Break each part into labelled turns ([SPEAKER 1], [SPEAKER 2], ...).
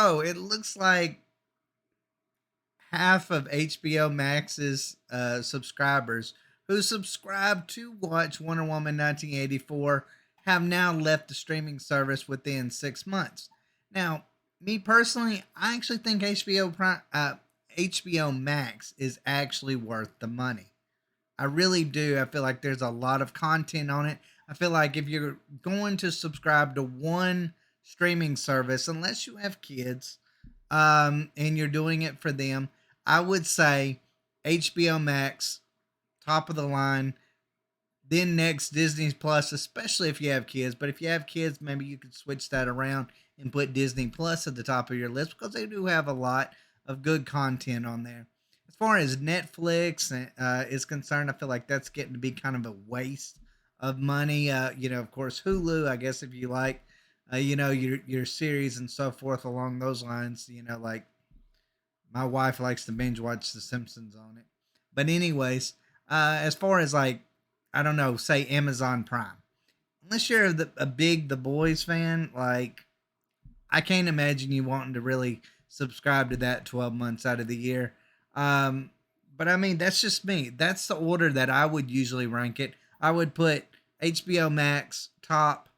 [SPEAKER 1] So it looks like half of HBO Max's subscribers who subscribed to watch Wonder Woman 1984 have now left the streaming service within 6 months. Now, me personally, I actually think HBO Max is actually worth the money. I really do. I feel like there's a lot of content on it. I feel like if you're going to subscribe to one streaming service, unless you have kids, and you're doing it for them, I would say HBO Max, top of the line. Then next, Disney Plus, especially if you have kids. But if you have kids, maybe you could switch that around and put Disney Plus at the top of your list because they do have a lot of good content on there. As far as Netflix is concerned, I feel like that's getting to be kind of a waste of money. Of course, Hulu, I guess if you like, your series and so forth along those lines. Like my wife likes to binge watch The Simpsons on it. But anyways, as far as like, I don't know, say Amazon Prime. Unless you're a big The Boys fan, like I can't imagine you wanting to really subscribe to that 12 months out of the year. Um, but I mean, that's just me. That's the order that I would usually rank it. I would put HBO Max top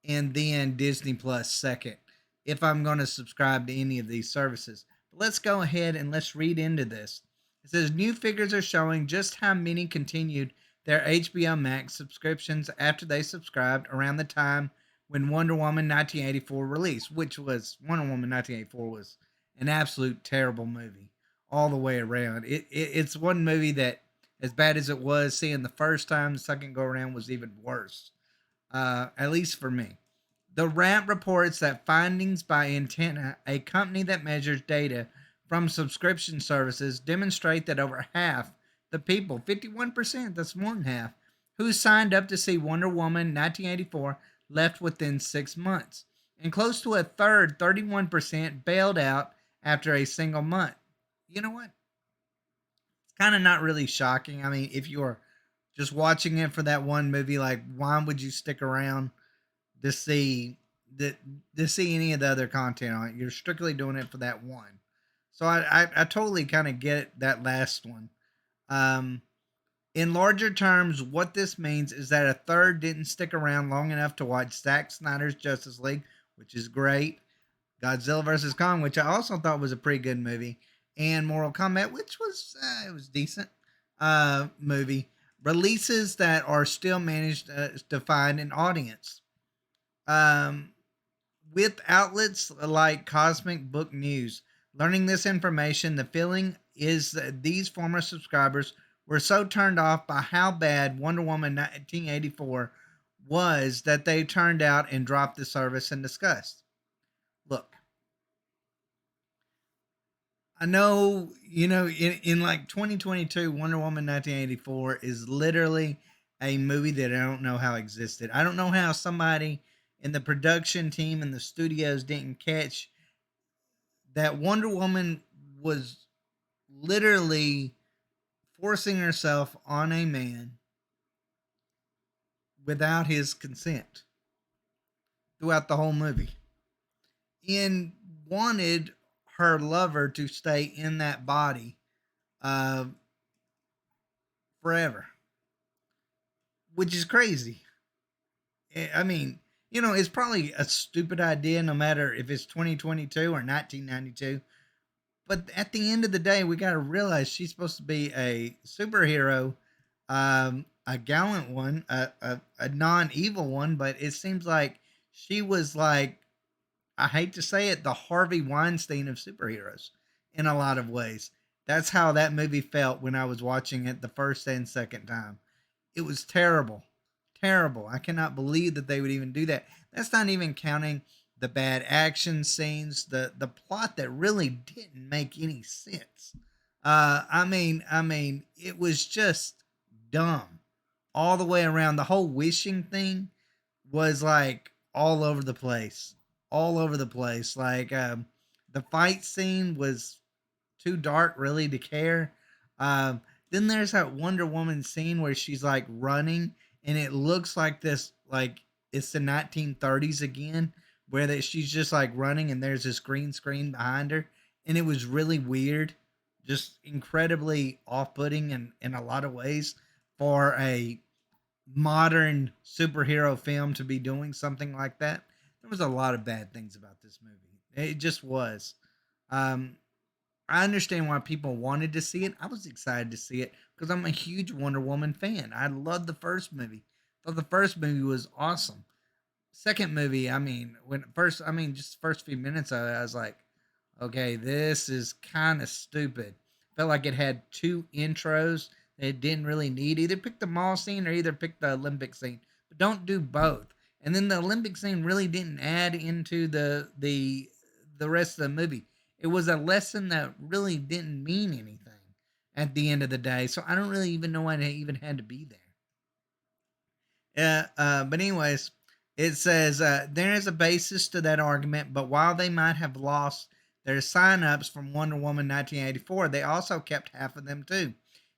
[SPEAKER 1] and then Disney Plus second if I'm going to subscribe to any of these services. But let's go ahead and let's read into this. It says new figures are showing just how many continued their HBO Max subscriptions after they subscribed around the time when Wonder Woman 1984 released, which was Wonder Woman 1984 was an absolute terrible movie all the way around. It's one movie that, as bad as it was, seeing the first time, the second go around was even worse. At least for me. The RANT reports that findings by Antenna, a company that measures data from subscription services, demonstrate that over half the people, 51%, that's more than half, who signed up to see Wonder Woman 1984 left within 6 months. And close to a third, 31%, bailed out after a single month. You know what? It's kind of not really shocking. I mean, if you're just watching it for that one movie, like, why would you stick around to see the to see any of the other content on it? You're strictly doing it for that one. So I totally kind of get that last one. Um, in larger terms, what this means is that a third didn't stick around long enough to watch Zack Snyder's Justice League, which is great. Godzilla vs Kong, which I also thought was a pretty good movie, and Mortal Kombat, which was it was decent movie. Releases that are still managed to find an audience. Um, with outlets like Cosmic Book News learning this information, the feeling is that these former subscribers were so turned off by how bad Wonder Woman 1984 was that they turned out and dropped the service in disgust. Look, I know, in like 2022, Wonder Woman 1984 is literally a movie that I don't know how existed. I don't know how somebody in the production team and the studios didn't catch that Wonder Woman was literally forcing herself on a man without his consent throughout the whole movie and wanted her lover to stay in that body uh, forever, which is crazy. I mean, it's probably a stupid idea no matter if it's 2022 or 1992. But at the end of the day, we got to realize she's supposed to be a superhero, a gallant one, a non evil one. But it seems like she was like, I hate to say it, the Harvey Weinstein of superheroes in a lot of ways. That's how that movie felt when I was watching it the first and second time. It was terrible. Terrible. I cannot believe that they would even do that. That's not even counting the bad action scenes, the plot that really didn't make any sense. I mean, it was just dumb all the way around. The whole wishing thing was like all over the place, all over the place. Like the fight scene was too dark really to care. Then there's that Wonder Woman scene where she's like running and it looks like this, like it's the 1930s again, where that she's just like running and there's this green screen behind her, and it was really weird, just incredibly off-putting in a lot of ways for a modern superhero film to be doing something like that. There was a lot of bad things about this movie. It just was. Um, I understand why people wanted to see it. I was excited to see it because I'm a huge Wonder Woman fan. I loved the first movie. Thought the first movie was awesome. Second movie, I mean, when first, I mean, just the first few minutes of it, I was like, okay, this is kind of stupid. Felt like it had two intros that it didn't really need. Either pick the mall scene or either pick the Olympic scene, but don't do both. And then the Olympic scene really didn't add into the rest of the movie. It was a lesson that really didn't mean anything at the end of the day. So I don't really even know why it even had to be there. Yeah, but anyways, it says there is a basis to that argument, but while they might have lost their sign-ups from Wonder Woman 1984, they also kept half of them too,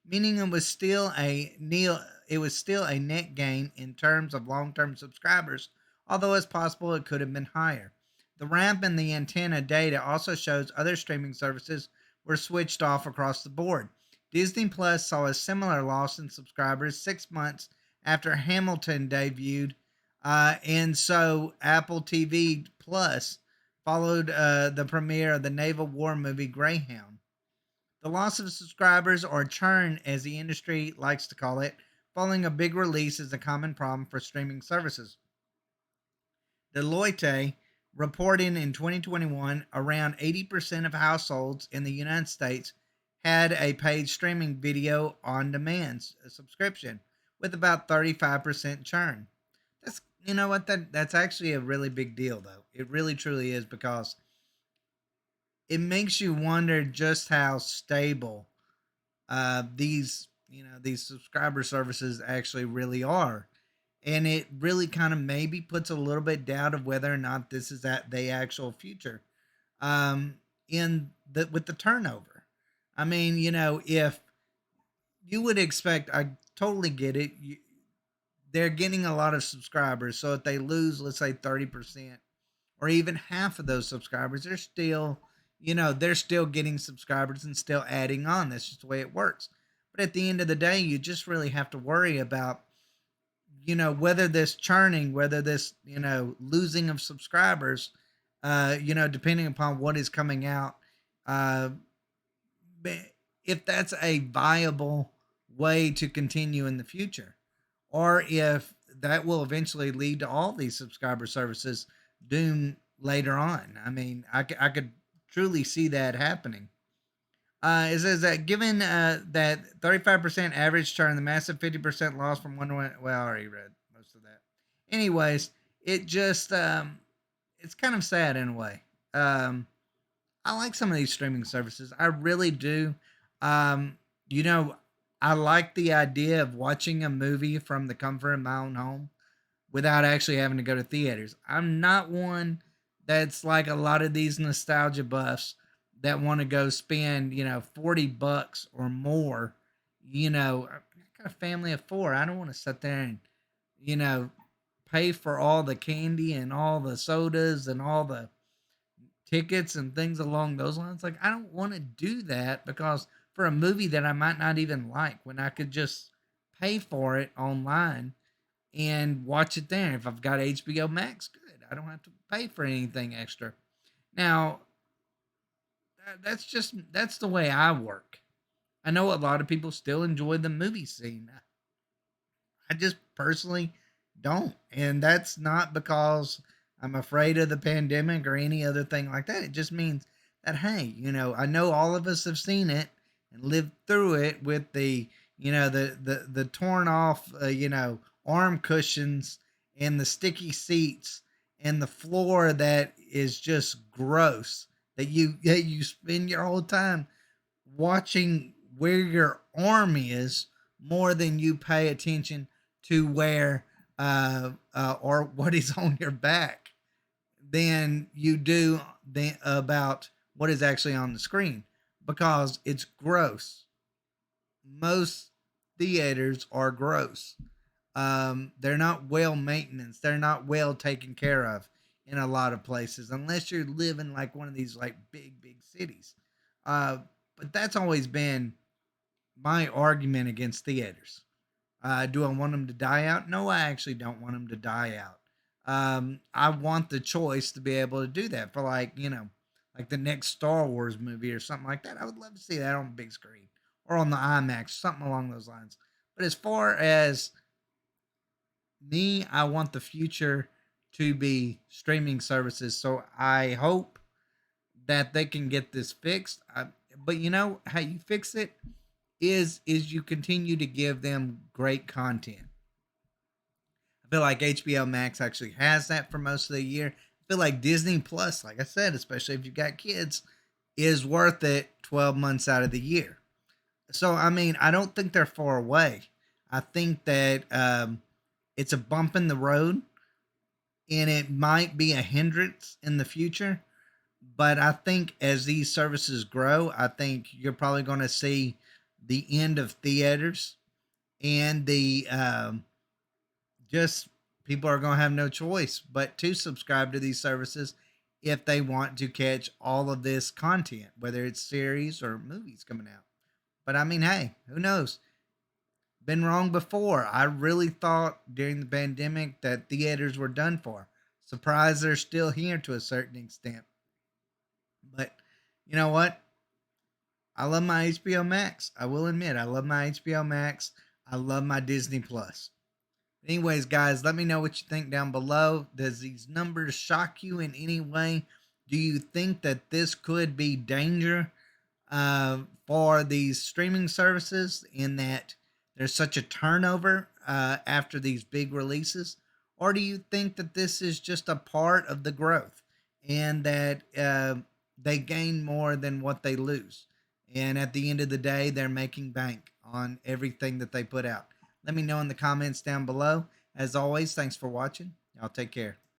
[SPEAKER 1] meaning it was still a net gain in terms of long-term subscribers, although it's possible it could have been higher. The ramp in the antenna data also shows other streaming services were switched off across the board. Disney Plus saw a similar loss in subscribers 6 months after Hamilton debuted, and so Apple TV Plus followed the premiere of the naval war movie Greyhound. The loss of subscribers, or churn as the industry likes to call it, following a big release is a common problem for streaming services. Deloitte reporting in 2021 around 80% of households in the United States had a paid streaming video on demand subscription, with about 35% churn. That's you know what that's actually a really big deal though. It really truly is because it makes you wonder just how stable these subscriber services actually really are, and it really kind of maybe puts a little bit doubt of whether or not this is at the actual future in the with the turnover. I mean, if you would expect, I totally get it. They're getting a lot of subscribers, so if they lose, let's say 30% or even half of those subscribers, they're still getting subscribers and still adding on. That's just the way it works. But at the end of the day, you just really have to worry about, whether this churning, whether this, losing of subscribers, depending upon what is coming out, uh, if that's a viable way to continue in the future, or if that will eventually lead to all these subscriber services doom later on. I mean, I could truly see that happening. It says that given that 35% average churn, the massive 50% loss from one, well, I already read most of that. Anyways, it just it's kind of sad in a way. Um, I like some of these streaming services. I really do. Um, you know, I like the idea of watching a movie from the comfort of my own home without actually having to go to theaters. I'm not one that's like a lot of these nostalgia buffs that want to go spend, $40 or more. I got a family of four. I don't want to sit there and, you know, pay for all the candy and all the sodas and all the tickets and things along those lines. Like, I don't want to do that because for a movie that I might not even like, when I could just pay for it online and watch it there. If I've got HBO Max, good. I don't have to pay for anything extra. Now, that's the way I work. I know a lot of people still enjoy the movie scene. I just personally don't. And that's not because I'm afraid of the pandemic or any other thing like that. It just means that, hey, I know all of us have seen it and lived through it with the torn off, arm cushions and the sticky seats and the floor that is just gross that you spend your whole time watching where your arm is more than you pay attention to where or what is on your back than you do about what is actually on the screen because it's gross. Most theaters are gross. They're not well maintenance. They're not well taken care of. in a lot of places unless you're living like one of these like big cities. Uh, but that's always been my argument against theaters. Do I want them to die out? No, I actually don't want them to die out. I want the choice to be able to do that for like the next Star Wars movie or something like that. I would love to see that on the big screen or on the IMAX, something along those lines. But as far as me, I want the future to be streaming services. So I hope that they can get this fixed. But you know how you fix it is you continue to give them great content. I feel like HBO Max actually has that for most of the year. I feel like Disney Plus, like I said, especially if you've got kids, is worth it 12 months out of the year. So, I mean, I don't think they're far away. I think that it's a bump in the road and it might be a hindrance in the future. But I think as these services grow, I think you're probably going to see the end of theaters and the just people are going to have no choice but to subscribe to these services if they want to catch all of this content, whether it's series or movies coming out. But I mean, hey, who knows? Been wrong before. I really thought during the pandemic that theaters were done for. Surprised they're still here to a certain extent. But you know what? I love my HBO Max. I will admit, I love my HBO Max. I love my Disney Plus. Anyways, guys, let me know what you think down below. Does these numbers shock you in any way? Do you think that this could be danger for these streaming services in that there's such a turnover after these big releases? Or do you think that this is just a part of the growth and that they gain more than what they lose? And at the end of the day, they're making bank on everything that they put out. Let me know in the comments down below. As always, thanks for watching. Y'all take care.